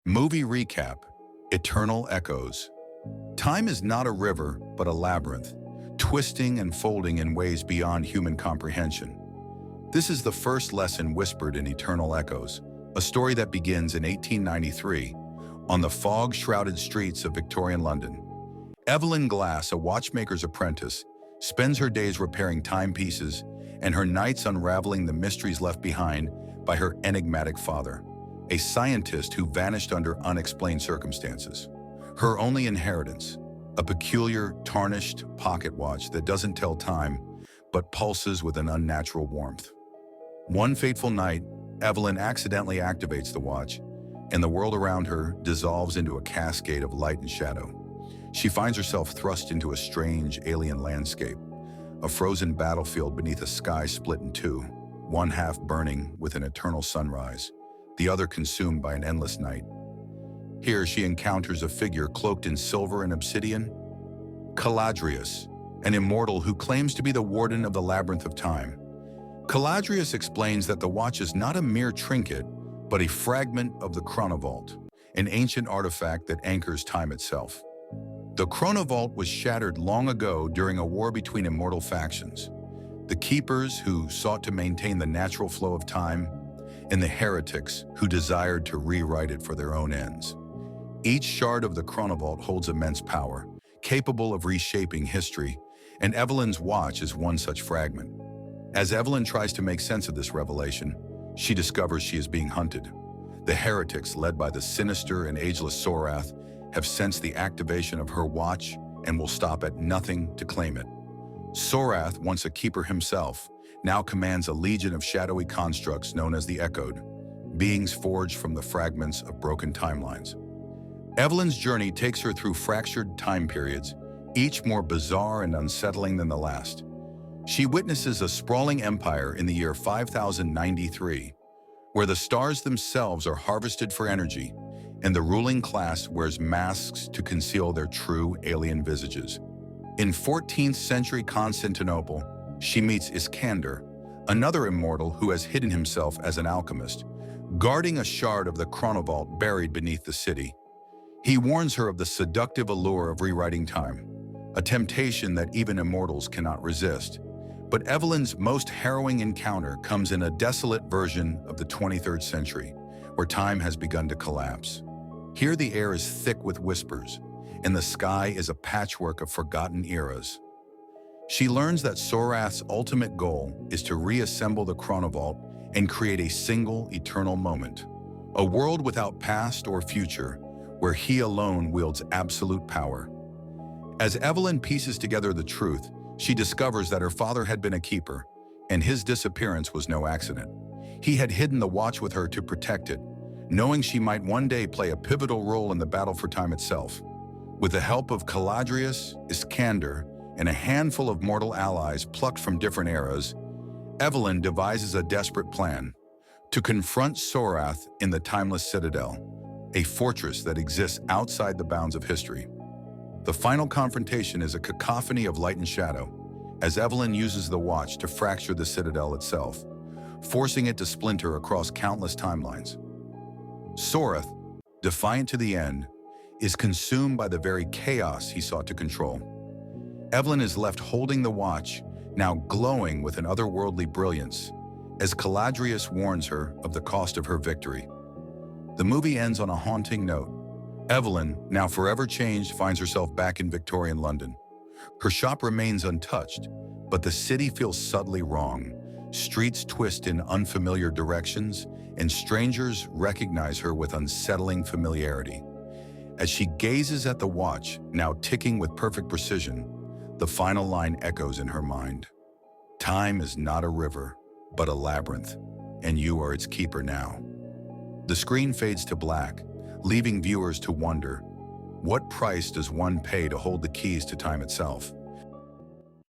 Movie recap: Eternal Echoes. Time is not a river, but a labyrinth, twisting and folding in ways beyond human comprehension. This is the first lesson whispered in Eternal Echoes, a story that begins in 1893 on the fog-shrouded streets of Victorian London. Evelyn Glass, a watchmaker's apprentice, spends her days repairing timepieces and her nights unraveling the mysteries left behind by her enigmatic father, a scientist who vanished under unexplained circumstances. Her only inheritance, a peculiar, tarnished pocket watch that doesn't tell time, but pulses with an unnatural warmth. One fateful night, Evelyn accidentally activates the watch, and the world around her dissolves into a cascade of light and shadow. She finds herself thrust into a strange, alien landscape, a frozen battlefield beneath a sky split in two, one half burning with an eternal sunrise, the other consumed by an endless night. Here she encounters a figure cloaked in silver and obsidian, Caladrius, an immortal who claims to be the Warden of the Labyrinth of Time. Caladrius explains that the watch is not a mere trinket, but a fragment of the chronovault, an ancient artifact that anchors time itself. The chronovault was shattered long ago during a war between immortal factions, the keepers who sought to maintain the natural flow of time, and the heretics who desired to rewrite it for their own ends. Each shard of the chronovault holds immense power, capable of reshaping history, and Evelyn's watch is one such fragment. As Evelyn tries to make sense of this revelation, she discovers she is being hunted. The heretics, led by the sinister and ageless Sorath, have sensed the activation of her watch and will stop at nothing to claim it. Sorath, once a keeper himself, now commands a legion of shadowy constructs known as the Echoed, beings forged from the fragments of broken timelines. Evelyn's journey takes her through fractured time periods, each more bizarre and unsettling than the last. She witnesses a sprawling empire in the year 5093, where the stars themselves are harvested for energy, and the ruling class wears masks to conceal their true alien visages. In 14th century Constantinople, she meets Iskander, another immortal who has hidden himself as an alchemist, guarding a shard of the chronovault buried beneath the city. He warns her of the seductive allure of rewriting time, a temptation that even immortals cannot resist. But Evelyn's most harrowing encounter comes in a desolate version of the 23rd century, where time has begun to collapse. Here the air is thick with whispers, and the sky is a patchwork of forgotten eras. She learns that Sorath's ultimate goal is to reassemble the chronovault and create a single eternal moment, a world without past or future, where he alone wields absolute power. As Evelyn pieces together the truth, she discovers that her father had been a keeper, and his disappearance was no accident. He had hidden the watch with her to protect it, knowing she might one day play a pivotal role in the battle for time itself. With the help of Caladrius, Iskander, and a handful of mortal allies plucked from different eras, Evelyn devises a desperate plan to confront Sorath in the Timeless Citadel, a fortress that exists outside the bounds of history. The final confrontation is a cacophony of light and shadow, as Evelyn uses the watch to fracture the citadel itself, forcing it to splinter across countless timelines. Sorath, defiant to the end, is consumed by the very chaos he sought to control. Evelyn is left holding the watch, now glowing with an otherworldly brilliance, as Caladrius warns her of the cost of her victory. The movie ends on a haunting note. Evelyn, now forever changed, finds herself back in Victorian London. Her shop remains untouched, but the city feels subtly wrong. Streets twist in unfamiliar directions, and strangers recognize her with unsettling familiarity. As she gazes at the watch, now ticking with perfect precision, the final line echoes in her mind. Time is not a river, but a labyrinth, and you are its keeper now. The screen fades to black, leaving viewers to wonder, what price does one pay to hold the keys to time itself?